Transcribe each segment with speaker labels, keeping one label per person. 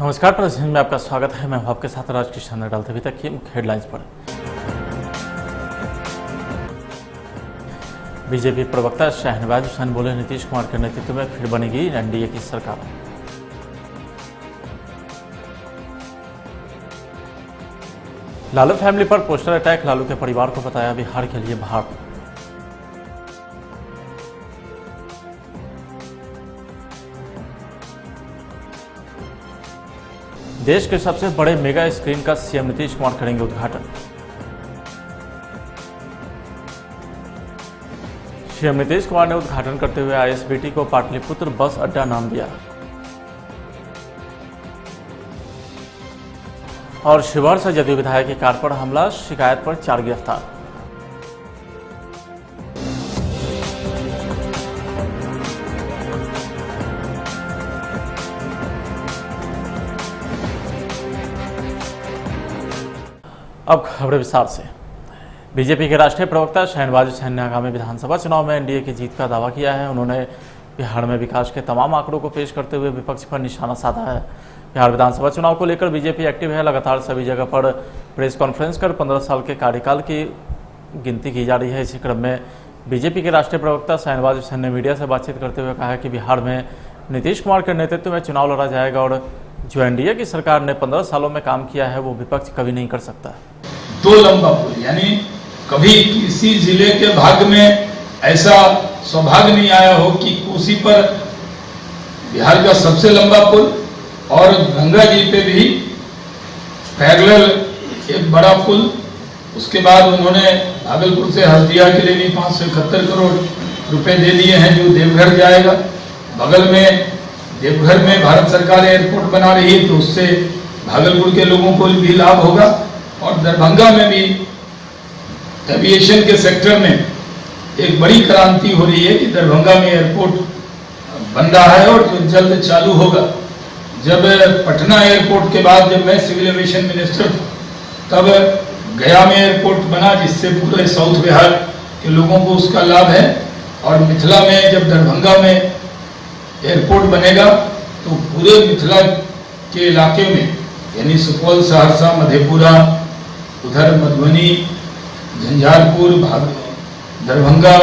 Speaker 1: नमस्कार, प्रदर्शन में आपका स्वागत है। मैं हूं आपके साथ राज किशन डालते अभी तक की मुख्य हेडलाइंस पर। बीजेपी प्रवक्ता शहनवाज हुसैन बोले, नीतीश कुमार के नेतृत्व में फिर बनेगी एनडीए की सरकार। लालू फैमिली पर पोस्टर अटैक, लालू के परिवार को बताया बिहार के लिए भार। देश के सबसे बड़े मेगा स्क्रीन का सीएम नीतीश कुमार करेंगे उद्घाटन। सीएम नीतीश कुमार ने उद्घाटन करते हुए आईएसबीटी को पाटलिपुत्र बस अड्डा नाम दिया। और शिवहर से जदयू विधायक की कार पर हमला, शिकायत पर 4 गिरफ्तार। अब खबरें विस्तार से। बीजेपी के राष्ट्रीय प्रवक्ता शहनवाज हुसैन ने आगामी विधानसभा चुनाव में एनडीए की जीत का दावा किया है। उन्होंने बिहार में विकास के तमाम आंकड़ों को पेश करते हुए विपक्ष पर निशाना साधा है। बिहार विधानसभा चुनाव को लेकर बीजेपी एक्टिव है। लगातार सभी जगह पर प्रेस कॉन्फ्रेंस कर 15 साल के कार्यकाल की गिनती की जा रही है। इसी क्रम में बीजेपी के राष्ट्रीय प्रवक्ता शहनवाज हुसैन ने मीडिया से बातचीत करते हुए कहा है कि बिहार में नीतीश कुमार के नेतृत्व में चुनाव लड़ा जाएगा और जो एनडीए की सरकार ने 15 सालों में काम किया है वो विपक्ष कभी नहीं कर सकता।
Speaker 2: 2 लंबा पुल, यानी कभी किसी जिले के भाग्य में ऐसा सौभाग्य नहीं आया हो कि कोसी पर बिहार का सबसे लंबा पुल और गंगा जी पे भी पैरेलल एक बड़ा पुल। उसके बाद उन्होंने भागलपुर से हल्दिया के लिए भी 571 करोड़ रुपए दे दिए हैं जो देवघर जाएगा। बगल में देवघर में भारत सरकार एयरपोर्ट बना रही है तो उससे भागलपुर के लोगों को भी लाभ होगा। और दरभंगा में भी एविएशन के सेक्टर में एक बड़ी क्रांति हो रही है कि दरभंगा में एयरपोर्ट बन रहा है और जो जल्द चालू होगा। जब पटना एयरपोर्ट के बाद जब मैं सिविल एविएशन मिनिस्टर था तब गया में एयरपोर्ट बना जिससे पूरे साउथ बिहार के लोगों को उसका लाभ है। और मिथिला में जब दरभंगा में एयरपोर्ट बनेगा तो पूरे मिथिला के इलाके में यानी सुपौल, सहरसा, मधेपुरा, उधर मधुबनी, झंझारपुर, दरभंगा,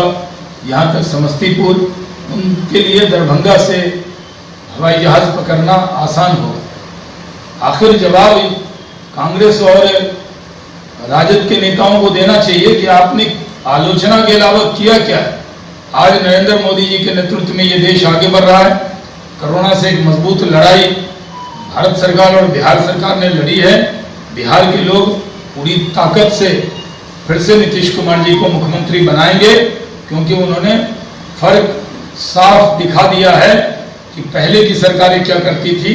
Speaker 2: यहाँ तक समस्तीपुर, उनके लिए दरभंगा से हवाई जहाज पकड़ना आसान होगा। आखिर जवाब कांग्रेस और राजद के नेताओं को देना चाहिए कि आपने आलोचना के अलावा किया क्या है। आज नरेंद्र मोदी जी के नेतृत्व में ये देश आगे बढ़ रहा है। कोरोना से एक मजबूत लड़ाई भारत सरकार और बिहार सरकार ने लड़ी है। बिहार के लोग पूरी ताकत से फिर से नीतीश कुमार जी को मुख्यमंत्री बनाएंगे क्योंकि उन्होंने फर्क साफ दिखा दिया है कि पहले की सरकारें क्या करती थी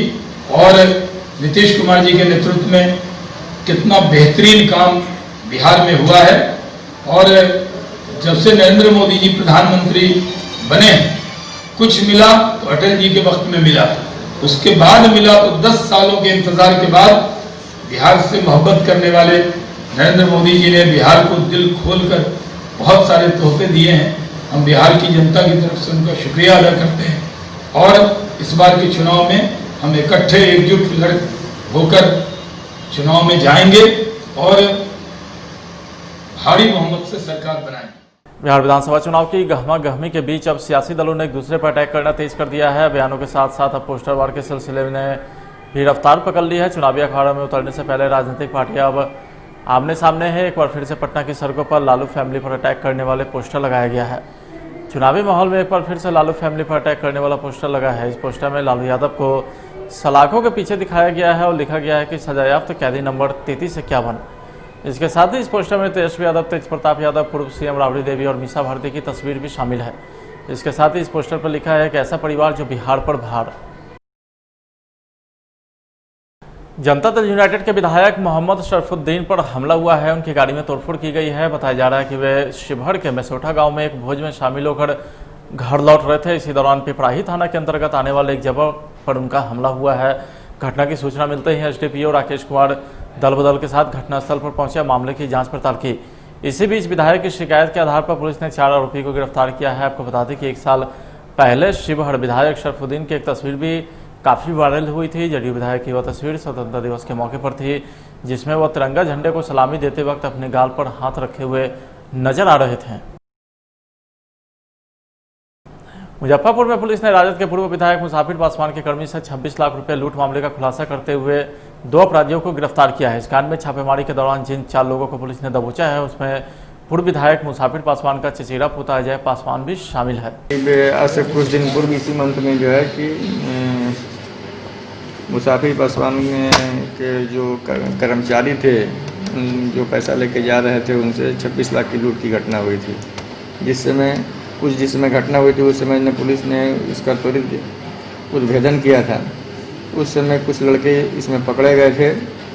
Speaker 2: और नीतीश कुमार जी के नेतृत्व में कितना बेहतरीन काम बिहार में हुआ है। और जब से नरेंद्र मोदी जी प्रधानमंत्री बने कुछ मिला तो अटल जी के वक्त में मिला, उसके बाद मिला तो 10 सालों के इंतजार के बाद बिहार से मोहब्बत करने वाले नरेंद्र मोदी जी ने बिहार को दिल खोलकर बहुत सारे तोहफे दिए हैं। हम बिहार की जनता की तरफ से उनका शुक्रिया अदा करते हैं और इस बार के चुनाव में हम इकट्ठे एकजुट होकर चुनाव में जाएंगे और भारी बहुमत से सरकार बनाएंगे।
Speaker 1: बिहार विधानसभा चुनाव की गहमा गहमी के बीच अब सियासी दलों ने एक दूसरे पर अटैक करना तेज कर दिया है। बयानों के साथ साथ अब पोस्टर वार के सिलसिले में भी रफ्तार पकड़ ली है। चुनावी अखाड़ा में उतरने से पहले राजनीतिक पार्टियां अब आमने सामने है। एक बार फिर से पटना की सड़कों पर लालू फैमिली पर अटैक करने वाले पोस्टर लगाया गया है। चुनावी माहौल में एक बार फिर से लालू फैमिली पर अटैक करने वाला पोस्टर लगा है। इस पोस्टर में लालू यादव को सलाखों के पीछे दिखाया गया है और लिखा गया है कि सजायाफ्त कैदी नंबर 3351। इसके साथ ही इस पोस्टर में तेजस्वी यादव, तेज प्रताप यादव, पूर्व सीएम राबड़ी देवी और मीसा भारती की तस्वीर भी शामिल है। इसके साथ ही इस पोस्टर पर लिखा है कि ऐसा परिवार जो बिहार पर भार। जनता दल यूनाइटेड के विधायक मोहम्मद शरफुद्दीन पर हमला हुआ है। उनकी गाड़ी में तोड़फोड़ की गई है। बताया जा रहा है कि वे शिवहर के मेसोठा गांव में एक भोज में शामिल होकर घर लौट रहे थे। इसी दौरान पिपराही थाना के अंतर्गत आने वाले एक जगह पर उनका हमला हुआ है। घटना की सूचना मिलते ही एसडीपीओ राकेश कुमार दल बदल के साथ घटनास्थल पर पहुंचे, मामले की जांच पड़ताल की। इसी बीच विधायक की शिकायत के आधार पर पुलिस ने 4 आरोपी को गिरफ्तार किया है। आपको बता दें कि 1 साल पहले शिवहर विधायक शरफुद्दीन की एक तस्वीर भी काफ़ी वायरल हुई थी। जदयू विधायक की वह तस्वीर स्वतंत्रता दिवस के मौके पर थी, जिसमें वह तिरंगा झंडे को सलामी देते वक्त अपने गाल पर हाथ रखे हुए नजर आ रहे थे। मुजफ्फरपुर में पुलिस ने राजद के पूर्व विधायक मुसाफिर पासवान के कर्मी से 26 लाख रुपए लूट मामले का खुलासा करते हुए 2 अपराधियों को गिरफ्तार किया है। इस कांड में छापेमारी के दौरान जिन 4 लोगों को पुलिस ने दबोचा है, उसमें पूर्व विधायक मुसाफिर पासवान का चचेरा पोता अजय पासवान भी शामिल है।
Speaker 3: आज से कुछ दिन पूर्व इसी मंथ में जो है कि मुसाफिर पासवान के जो कर्मचारी थे, जो पैसा लेके जा रहे थे, उनसे 26 लाख की लूट की घटना हुई थी। जिस समय घटना हुई थी उस समय ने पुलिस ने इसका त्वरित उद्भेदन किया था। उस समय कुछ लड़के इसमें पकड़े गए थे।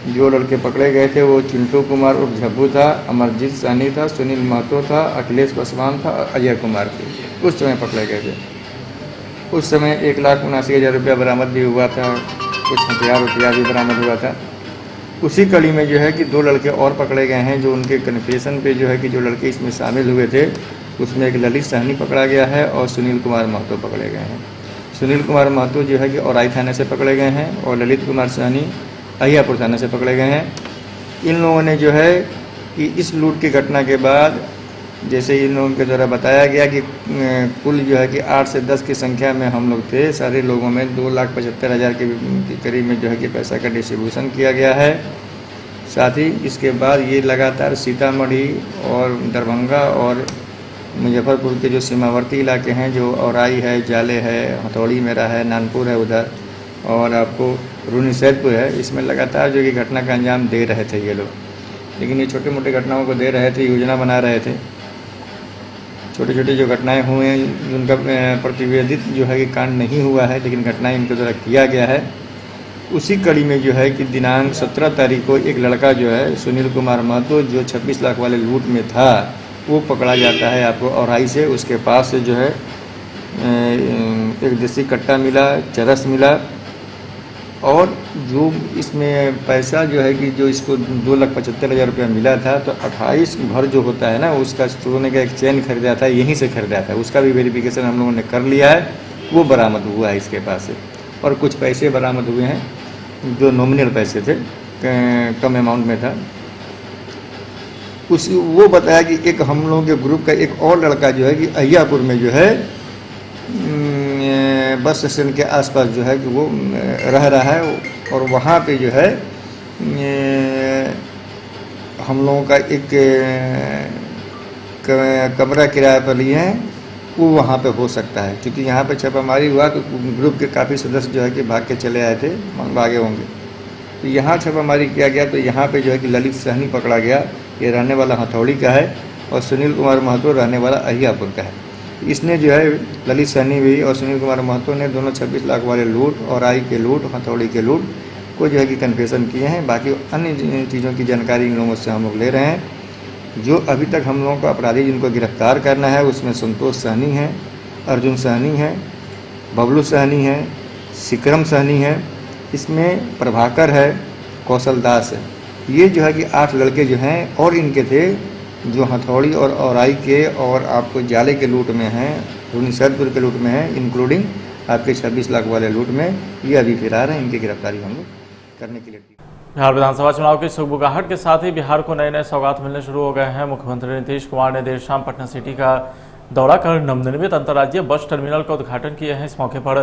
Speaker 3: जो लड़के पकड़े गए थे वो चिंटू कुमार उर्फ झब्बू था, अमरजीत साहनी था, सुनील महतो था, अखिलेश पासवान था, अजय कुमार थे। उस समय पकड़े गए थे। उस समय 1,79,000 रुपया बरामद भी हुआ था, कुछ हथियार भी बरामद हुआ था। उसी कड़ी में जो है कि 2 लड़के और पकड़े गए हैं, जो उनके कन्फेशन पे जो है कि जो लड़के इसमें शामिल हुए थे, उसमें एक ललित साहनी पकड़ा गया है और सुनील कुमार महतो पकड़े गए हैं। सुनील कुमार महतो जो है कि औराई थाने से पकड़े गए हैं और ललित कुमार साहनी अहियापुर थाने से पकड़े गए हैं। इन लोगों ने जो है कि इस लूट की घटना के बाद, जैसे इन लोगों के द्वारा बताया गया कि कुल जो है कि 8 से 10 की संख्या में हम लोग थे। सारे लोगों में 2,75,000 के करीब में जो है कि पैसा का डिस्ट्रीब्यूशन किया गया है। साथ ही इसके बाद ये लगातार सीतामढ़ी और दरभंगा और मुजफ्फरपुर के जो सीमावर्ती इलाके हैं, जो औराई है, जाले है, हथौड़ी मेरा है, नानपुर है उधर, और आपको रूनी सैदपुर है, इसमें लगातार जो कि घटना का अंजाम दे रहे थे ये लोग। लेकिन ये छोटे मोटे घटनाओं को दे रहे थे, योजना बना रहे थे। छोटे छोटे जो घटनाएं हुए हैं, उनका प्रतिवेदित जो है कि कांड नहीं हुआ है, लेकिन घटनाएं इनके द्वारा किया गया है। उसी कड़ी में जो है कि दिनांक 17 तारीख को एक लड़का जो है सुनील कुमार महतो, जो 26 लाख वाले लूट में था, वो पकड़ा जाता है आपको औराई से। उसके पास से जो है एक देसी कट्टा मिला, चरस मिला, और जो इसमें पैसा जो है कि जो इसको 2,75,000 रुपया मिला था, तो 28 भर जो होता है ना, उसका सोने का एक चेन खरीदा था, यहीं से खरीदा था। उसका भी वेरिफिकेशन हम लोगों ने कर लिया है, वो बरामद हुआ है इसके पास से। और कुछ पैसे बरामद हुए हैं, जो नॉमिनल पैसे थे, कम अमाउंट में था। वो बताया कि एक हम लोगों के ग्रुप का एक और लड़का जो है कि अहियापुर में जो है बस स्टैंड के आसपास जो है कि वो रह रहा है, और वहाँ पे जो है हम लोगों का एक कमरा किराए पर लिए हैं, वो वहाँ पे हो सकता है। क्योंकि यहाँ पे छापामारी हुआ तो ग्रुप के काफ़ी सदस्य जो है कि भाग के चले आए थे, भागे होंगे। तो यहाँ छापामारी किया गया, तो यहाँ पे जो है कि ललित साहनी पकड़ा गया। ये रहने वाला हथौड़ी का है, और सुनील कुमार महतो रहने वाला अहियापुर का है। इसने जो है ललित साहनी भी और सुनील कुमार महतो ने दोनों 26 लाख वाले लूट, औराई के लूट, हथौड़ी के लूट को जो है कि कन्फेशन किए हैं। बाकी अन्य चीज़ों की जानकारी इन लोगों से हम लोग ले रहे हैं। जो अभी तक हम लोगों को अपराधी जिनको गिरफ्तार करना है, उसमें संतोष साहनी है, अर्जुन साहनी है, बबलू साहनी है, सिकरम साहनी है, इसमें प्रभाकर है, कौशल दास है। ये जो है कि 8 लड़के जो हैं और इनके थे, जो हथौड़ी और औराई के और आपको जाले के लूट में हैं, रूनी सैदपुर के लूट में हैं, इंक्लूडिंग आपके 26 लाख वाले लूट में, ये अभी फिरार हैं। इनकी गिरफ्तारी हम लोग करने के लिए।
Speaker 1: बिहार विधानसभा चुनाव की सुगबुगाहट के साथ ही बिहार को नए नए सौगात मिलने शुरू हो गए हैं। मुख्यमंत्री नीतीश कुमार ने देर शाम पटना सिटी का दौरा कर नवनिर्मित अंतर्राज्यीय बस टर्मिनल का उद्घाटन किए हैं। इस मौके पर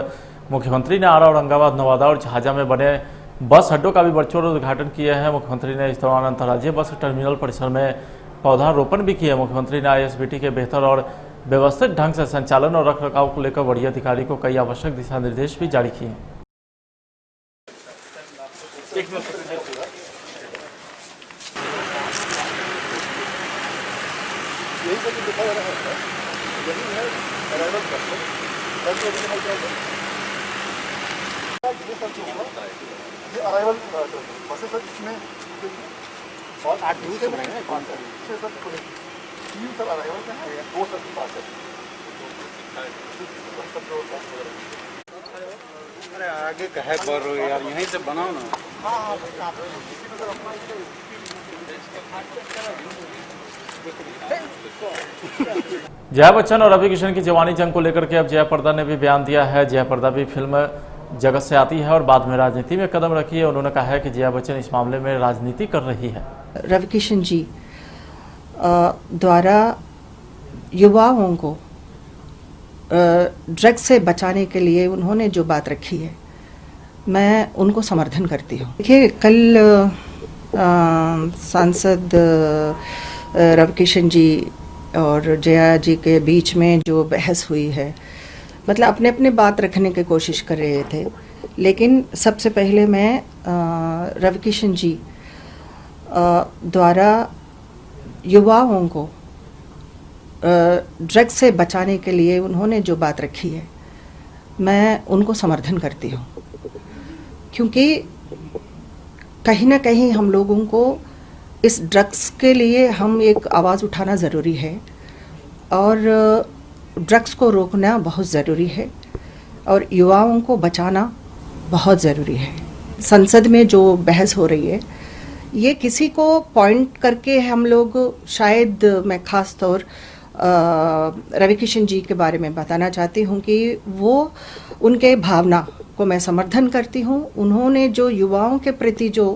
Speaker 1: मुख्यमंत्री ने आरा, औरंगाबाद, नवादा और झाझा में बने बस अड्डों का भी वर्चुअल उद्घाटन किए हैं। मुख्यमंत्री ने इस दौरान अंतर्राज्यीय बस टर्मिनल परिसर में पौधारोपण भी किया। मुख्यमंत्री ने ISBT के बेहतर और व्यवस्थित ढंग से संचालन और रखरखाव को लेकर वरीय अधिकारी को कई आवश्यक दिशा निर्देश भी जारी किए।
Speaker 4: अराइवल बसेस इसमें और 8 दूसरे में कौन सा 6 सर 3 सर अराइवल का है, 2 सर पास है।
Speaker 5: अरे आगे कहे पर यार, यहीं से बनाओ ना।
Speaker 4: हाँ
Speaker 1: जया बच्चन और रवि किशन की जवानी जंग को लेकर के अब जया प्रदा ने भी बयान दिया है। जया प्रदा भी फिल्म जगत से आती है और बाद में राजनीति में कदम रखी है। उन्होंने कहा है कि जया बच्चन इस मामले में राजनीति कर रही है।
Speaker 6: रविकिशन जी द्वारा युवाओं को ड्रग्स से बचाने के लिए उन्होंने जो बात रखी है, मैं उनको समर्थन करती हूँ। देखिए, कल सांसद रविकिशन जी और जया जी के बीच में जो बहस हुई है, मतलब अपने अपने बात रखने की कोशिश कर रहे थे, लेकिन सबसे पहले मैं रविकिशन जी द्वारा युवाओं को ड्रग्स से बचाने के लिए उन्होंने जो बात रखी है, मैं उनको समर्थन करती हूँ, क्योंकि कहीं ना कहीं हम लोगों को इस ड्रग्स के लिए हम एक आवाज़ उठाना ज़रूरी है और ड्रग्स को रोकना बहुत ज़रूरी है और युवाओं को बचाना बहुत ज़रूरी है। संसद में जो बहस हो रही है, ये किसी को पॉइंट करके हम लोग, शायद मैं ख़ास तौर रविकिशन जी के बारे में बताना चाहती हूँ कि वो उनके भावना को मैं समर्थन करती हूँ। उन्होंने जो युवाओं के प्रति जो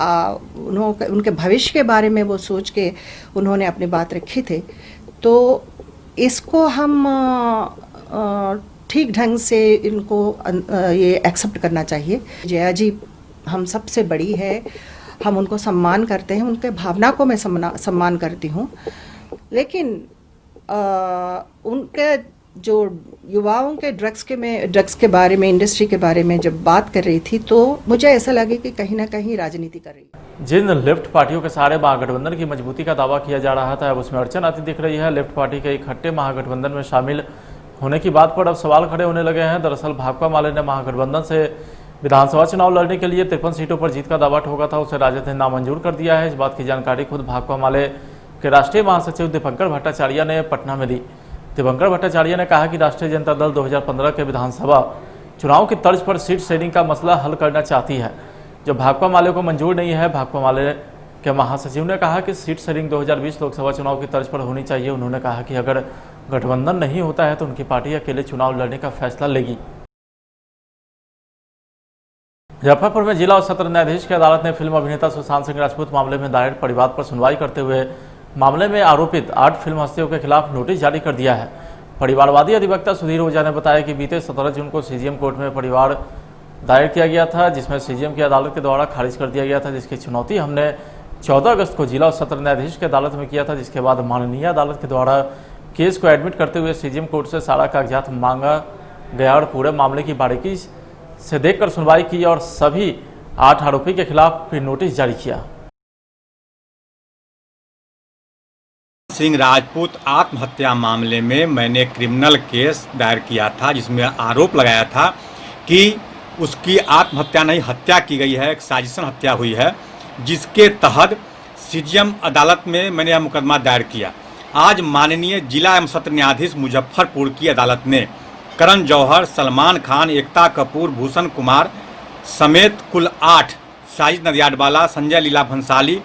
Speaker 6: उनके भविष्य के बारे में वो सोच के उन्होंने अपनी बात रखी थे, तो इसको हम ठीक ढंग से इनको ये एक्सेप्ट करना चाहिए। जया जी हम सबसे बड़ी है, हम उनको सम्मान करते हैं, उनके भावना को मैं सम्मान करती हूँ, लेकिन उनके जो युवाओं के ड्रग्स के बारे में, इंडस्ट्री के बारे में जब बात कर रही थी, तो मुझे ऐसा लगे कि कहीं ना कहीं राजनीति कर रही है।
Speaker 1: जिन लेफ्ट पार्टियों के सहारे महागठबंधन की मजबूती का दावा किया जा रहा था, अब उसमें अड़चन आती दिख रही है। लेफ्ट पार्टी के इकट्ठे महागठबंधन में शामिल होने की बात पर अब सवाल खड़े होने लगे हैं। दरअसल भाकपा माले ने महागठबंधन से विधानसभा चुनाव लड़ने के लिए 53 सीटों पर जीत का दावा ठोका था, उसे राजद ने नामंजूर कर दिया है। इस बात की जानकारी खुद भाकपा माले के राष्ट्रीय महासचिव दीपंकर भट्टाचार्य ने पटना में दी। दीपंकर भट्टाचार्य ने कहा कि राष्ट्रीय जनता दल 2015 के विधानसभा चुनाव की तर्ज पर सीट शेयरिंग का मसला हल करना चाहती है, जो भाकपा माले को मंजूर नहीं है। भाकपा माले के महासचिव ने कहा कि सीट शेयरिंग 2020 लोकसभा चुनाव की तर्ज पर होनी चाहिए। उन्होंने कहा कि अगर गठबंधन नहीं होता है तो उनकी पार्टी अकेले चुनाव लड़ने का फैसला लेगी। मुजफ्फरपुर में जिला और सत्र न्यायाधीश की अदालत ने फिल्म अभिनेता सुशांत सिंह राजपूत मामले में दायर परिवाद पर सुनवाई करते हुए मामले में आरोपित 8 फिल्म हस्तियों के खिलाफ नोटिस जारी कर दिया है। परिवारवादी अधिवक्ता सुधीर ओझा ने बताया कि बीते 17 जून को सीजीएम कोर्ट में परिवार दायर किया गया था, जिसमें सीजीएम की अदालत के द्वारा खारिज कर दिया गया था, जिसकी चुनौती हमने 14 अगस्त को जिला और सत्र न्यायाधीश की अदालत में किया था, जिसके बाद माननीय अदालत के द्वारा केस को एडमिट करते हुए सीजीएम कोर्ट से सारा कागजात मांगा गया और पूरे मामले की बारीकी से देखकर सुनवाई की और सभी 8 आरोपी के खिलाफ फिर नोटिस जारी किया।
Speaker 7: सिंह राजपूत आत्महत्या मामले में मैंने क्रिमिनल केस दायर किया था, जिसमें आरोप लगाया था कि उसकी आत्महत्या नहीं, हत्या की गई है, एक साजिशन हत्या हुई है, जिसके तहत सीजीएम अदालत में मैंने यह मुकदमा दायर किया। आज माननीय जिला एवं सत्र न्यायाधीश मुजफ्फरपुर की अदालत ने करण जौहर, सलमान खान, एकता कपूर, भूषण कुमार समेत कुल 8, साजिद नदियाडवाला, संजय लीला भंसाली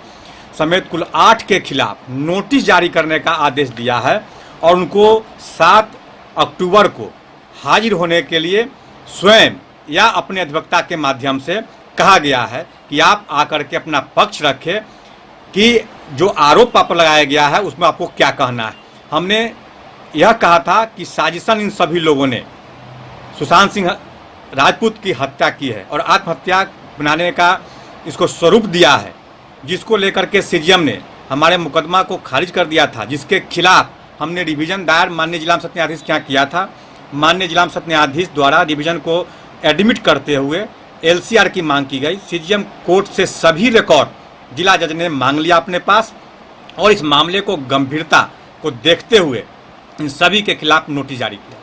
Speaker 7: समेत कुल 8 के खिलाफ नोटिस जारी करने का आदेश दिया है और उनको 7 अक्टूबर को हाजिर होने के लिए स्वयं या अपने अधिवक्ता के माध्यम से कहा गया है कि आप आकर के अपना पक्ष रखें कि जो आरोप आप पर लगाया गया है उसमें आपको क्या कहना है। हमने यह कहा था कि साजिशन इन सभी लोगों ने सुशांत सिंह राजपूत की हत्या की है और आत्महत्या बनाने का इसको स्वरूप दिया है, जिसको लेकर के सीजीएम ने हमारे मुकदमा को खारिज कर दिया था, जिसके खिलाफ हमने रिवीजन दायर माननीय जिला सत्र न्यायाधीश के यहाँ किया था। माननीय जिला सत्र न्यायाधीश द्वारा रिवीजन को एडमिट करते हुए एलसीआर की मांग की गई। सीजीएम कोर्ट से सभी रिकॉर्ड जिला जज ने मांग लिया अपने पास और इस मामले को गंभीरता को देखते हुए इन सभी के खिलाफ नोटिस जारी किया।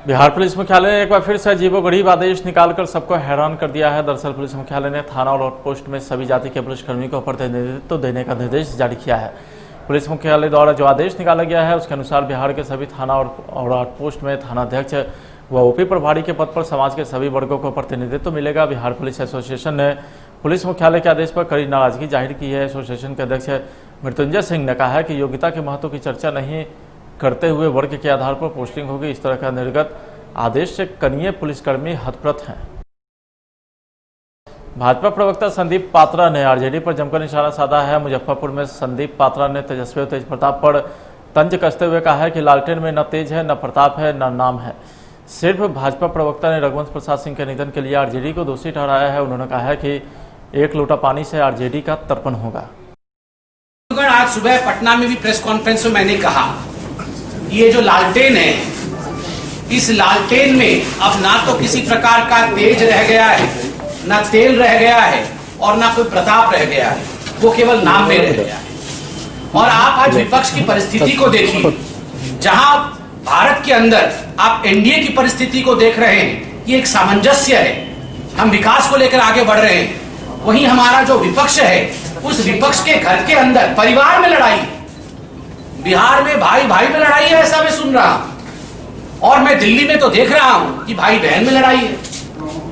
Speaker 1: बिहार पुलिस मुख्यालय ने एक बार फिर से अजीबोगरीब आदेश निकालकर सबको हैरान कर दिया है। दरअसल पुलिस मुख्यालय ने थाना और आउटपोस्ट में सभी जाति के पुलिसकर्मियों को प्रतिनिधित्व देने का निर्देश जारी किया है। पुलिस मुख्यालय द्वारा जो आदेश निकाला गया है उसके अनुसार बिहार के सभी थाना और आउटपोस्ट में थानाध्यक्ष व ओपी प्रभारी के पद पर समाज के सभी वर्गों को प्रतिनिधित्व मिलेगा। बिहार पुलिस एसोसिएशन ने पुलिस मुख्यालय के आदेश पर कड़ी नाराजगी जाहिर की है। एसोसिएशन के अध्यक्ष मृत्युंजय सिंह ने कहा है कि योग्यता के महत्व की चर्चा नहीं करते हुए वर्ग के आधार पर पोस्टिंग होगी। इस तरह का निर्गत आदेश से कनीय पुलिसकर्मी हतप्रत हैं। भाजपा प्रवक्ता संदीप पात्रा ने आरजेडी पर जमकर निशाना साधा है। मुजफ्फरपुर में संदीप पात्रा ने तेजस्वी और तेज प्रताप पर तंज कसते हुए कहा है कि लालटेन में न तेज है, न प्रताप है, न नाम है। सिर्फ भाजपा प्रवक्ता ने रघुवंश प्रसाद सिंह के निधन के लिए आरजेडी को दोषी ठहराया है। उन्होंने कहा है कि एक लोटा पानी से आरजेडी का तर्पण होगा।
Speaker 8: आज सुबह पटना में भी प्रेस कॉन्फ्रेंस में मैंने कहा, ये जो लालटेन है, इस लालटेन में अब ना तो किसी प्रकार का तेज रह गया है, ना तेल रह गया है और ना कोई प्रताप रह गया है, वो केवल नाम में रह गया है। और आप आज विपक्ष की परिस्थिति को देखिए, जहां भारत के अंदर आप एनडीए की परिस्थिति को देख रहे हैं, ये एक सामंजस्य है, हम विकास को लेकर आगे बढ़ रहे हैं। वहीं हमारा जो विपक्ष है, उस विपक्ष के घर के अंदर परिवार में लड़ाई है। बिहार में भाई भाई में लड़ाई है, ऐसा मैं सुन रहा हूं। और मैं दिल्ली में तो देख रहा हूं कि भाई बहन में लड़ाई है।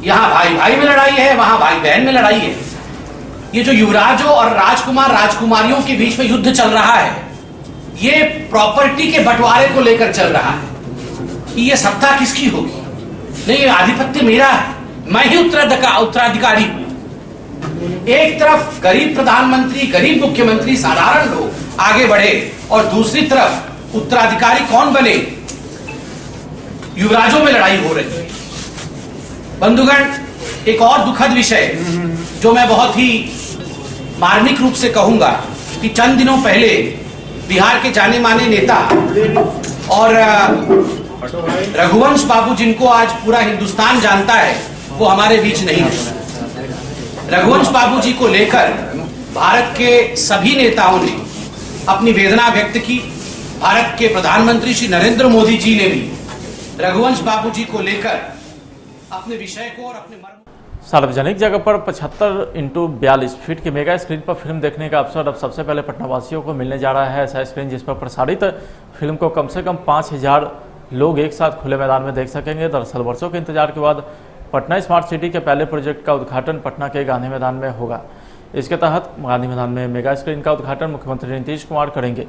Speaker 8: यहाँ भाई भाई में लड़ाई है, वहां भाई बहन में लड़ाई है। ये जो युवराजों और राजकुमार राजकुमारियों के बीच में युद्ध चल रहा है, ये प्रॉपर्टी के बंटवारे को लेकर चल रहा है कि ये सत्ता किसकी होगी। नहीं, आधिपत्य मेरा है, मैं ही उत्तराधिकारी हूं। एक तरफ गरीब प्रधानमंत्री, गरीब मुख्यमंत्री, साधारण लोग आगे बढ़े और दूसरी तरफ उत्तराधिकारी कौन बने, युवराजों में लड़ाई हो रही है। बंधुगण, एक और दुखद विषय जो मैं बहुत ही मार्मिक रूप से कहूंगा कि चंद दिनों पहले बिहार के जाने माने नेता और रघुवंश बाबू, जिनको आज पूरा हिंदुस्तान जानता है, वो हमारे बीच नहीं है। रघुवंश बाबू जी को लेकर भारत के सभी नेताओं ने अपनी वेदना व्यक्त की। भारत के प्रधानमंत्री श्री नरेंद्र मोदी जी ने भी रघुवंश बाबू जी को लेकर अपने विषय को और अपने मर्म।
Speaker 1: सार्वजनिक जगह पर 75x42 फीट की मेगा स्क्रीन पर फिल्म देखने का अवसर अब सबसे पहले पटना वासियों को मिलने जा रहा है। ऐसा स्क्रीन जिस पर प्रसारित फिल्म को कम से कम 5000 लोग एक साथ खुले मैदान में देख सकेंगे। दरअसल वर्षों के इंतजार के बाद पटना स्मार्ट सिटी के पहले प्रोजेक्ट का उद्घाटन पटना के गांधी मैदान में होगा। इसके तहत गांधी मैदान में मेगा स्क्रीन का उद्घाटन मुख्यमंत्री नीतीश कुमार करेंगे।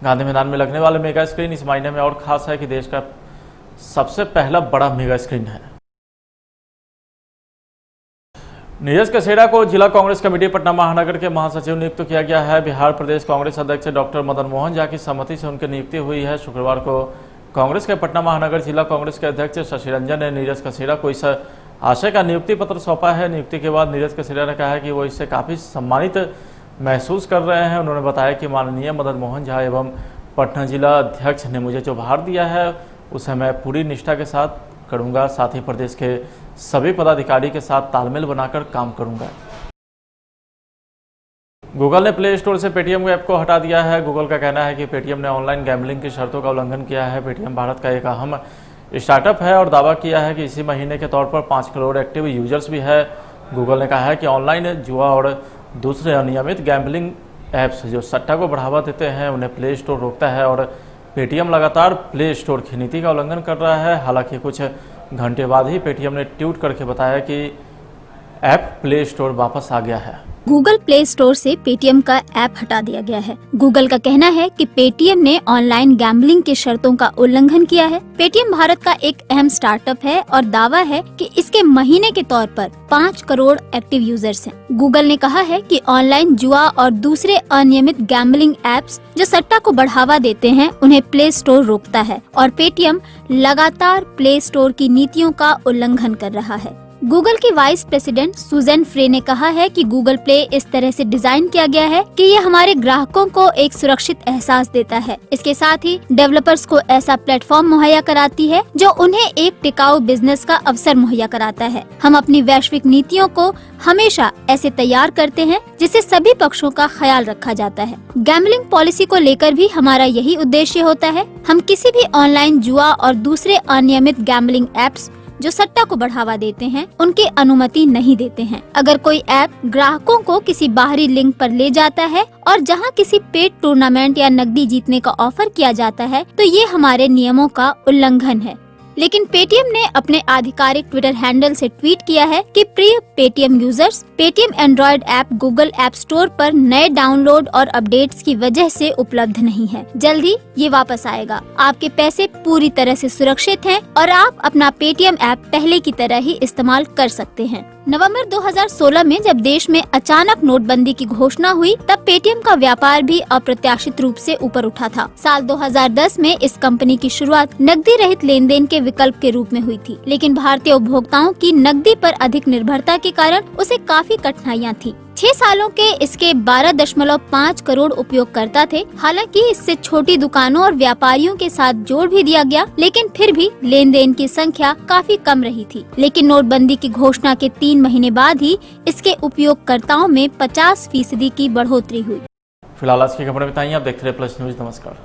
Speaker 1: गांधी मैदान में लगने वाले मेगा स्क्रीन इस महीने में और खास है कि देश का सबसे पहला बड़ा मेगा स्क्रीन है। नीरज कसेरा को जिला कांग्रेस कमेटी पटना महानगर के महासचिव नियुक्त किया गया है। बिहार प्रदेश कांग्रेस अध्यक्ष डॉक्टर मदन मोहन झा की सहमति से उनकी नियुक्ति हुई है। शुक्रवार को कांग्रेस के पटना महानगर जिला कांग्रेस के अध्यक्ष शशि रंजन ने नीरज कसेरा को इस आशय का नियुक्ति पत्र सौंपा है। नियुक्ति के बाद नीरज कसेरा ने कहा है कि वो इससे काफ़ी सम्मानित महसूस कर रहे हैं। उन्होंने बताया कि माननीय मदन मोहन झा एवं पटना जिला अध्यक्ष ने मुझे जो भार दिया है उसे मैं पूरी निष्ठा के साथ करूंगा, साथ ही प्रदेश के सभी पदाधिकारी के साथ तालमेल बनाकर काम करूंगा। गूगल ने प्ले स्टोर से पेटीएम ऐप को हटा दिया है। गूगल का कहना है कि पेटीएम ने ऑनलाइन गैम्बलिंग की शर्तों का उल्लंघन किया है। पेटीएम भारत का एक अहम स्टार्टअप है और दावा किया है कि इसी महीने के तौर पर 5 करोड़ एक्टिव यूजर्स भी है। गूगल ने कहा है कि ऑनलाइन जुआ और दूसरे अनियमित गैम्बलिंग ऐप्स जो सट्टा को बढ़ावा देते हैं उन्हें प्ले स्टोर रोकता है और पेटीएम लगातार प्ले स्टोर की नीति का उल्लंघन कर रहा है। हालांकि कुछ घंटे बाद ही पेटीएम ने ट्वीट करके बताया कि ऐप प्ले स्टोर वापस आ गया है।
Speaker 9: गूगल प्ले स्टोर से पेटीएम का ऐप हटा दिया गया है। गूगल का कहना है कि पेटीएम ने ऑनलाइन गैम्बलिंग की शर्तों का उल्लंघन किया है। पेटीएम भारत का एक अहम स्टार्टअप है और दावा है कि इसके महीने के तौर पर 5 करोड़ एक्टिव यूजर्स हैं। गूगल ने कहा है कि ऑनलाइन जुआ और दूसरे अनियमित गैम्बलिंग ऐप्स जो सट्टा को बढ़ावा देते हैं उन्हें प्ले स्टोर रोकता है और पेटीएम लगातार प्ले स्टोर की नीतियों का उल्लंघन कर रहा है। गूगल की वाइस प्रेसिडेंट सुजैन फ्रे ने कहा है कि गूगल प्ले इस तरह से डिजाइन किया गया है कि ये हमारे ग्राहकों को एक सुरक्षित एहसास देता है। इसके साथ ही डेवलपर्स को ऐसा प्लेटफॉर्म मुहैया कराती है जो उन्हें एक टिकाऊ बिजनेस का अवसर मुहैया कराता है। हम अपनी वैश्विक नीतियों को हमेशा ऐसे तैयार करते हैं जिससे सभी पक्षों का ख्याल रखा जाता है। गैम्बलिंग पॉलिसी को लेकर भी हमारा यही उद्देश्य होता है। हम किसी भी ऑनलाइन जुआ और दूसरे अनियमित गैम्बलिंग ऐप्स जो सट्टा को बढ़ावा देते हैं उनकी अनुमति नहीं देते हैं। अगर कोई ऐप ग्राहकों को किसी बाहरी लिंक पर ले जाता है और जहां किसी पेड टूर्नामेंट या नकदी जीतने का ऑफर किया जाता है तो ये हमारे नियमों का उल्लंघन है। लेकिन पेटीएम ने अपने आधिकारिक ट्विटर हैंडल से ट्वीट किया है कि प्रिय Paytm users, Paytm Android app Google app store पर नए डाउनलोड और अपडेट्स की वजह से उपलब्ध नहीं है। जल्दी ये वापस आएगा। आपके पैसे पूरी तरह से सुरक्षित हैं और आप अपना पेटीएम ऐप पहले की तरह ही इस्तेमाल कर सकते हैं। नवंबर 2016 में जब देश में अचानक नोटबंदी की घोषणा हुई, तब पेटीएम का व्यापार भी अप्रत्याशित रूप से ऊपर उठा था। साल 2010 में इस कंपनी की शुरुआत नकदी रहित लेन देन के विकल्प के रूप में हुई थी, लेकिन भारतीय उपभोक्ताओं की नकदी पर अधिक निर्भरता के कारण उसे काफी कठिनाइयाँ थी। 6 सालों के इसके 12.5 करोड़ उपयोगकर्ता थे। हालांकि इससे छोटी दुकानों और व्यापारियों के साथ जोड़ भी दिया गया, लेकिन फिर भी लेन देन की संख्या काफी कम रही थी। लेकिन नोटबंदी की घोषणा के 3 महीने बाद ही इसके उपयोगकर्ताओं में 50% की बढ़ोतरी हुई।
Speaker 1: फिलहाल आज की खबरें बताइए, आप देखते रहे प्लस न्यूज। नमस्कार।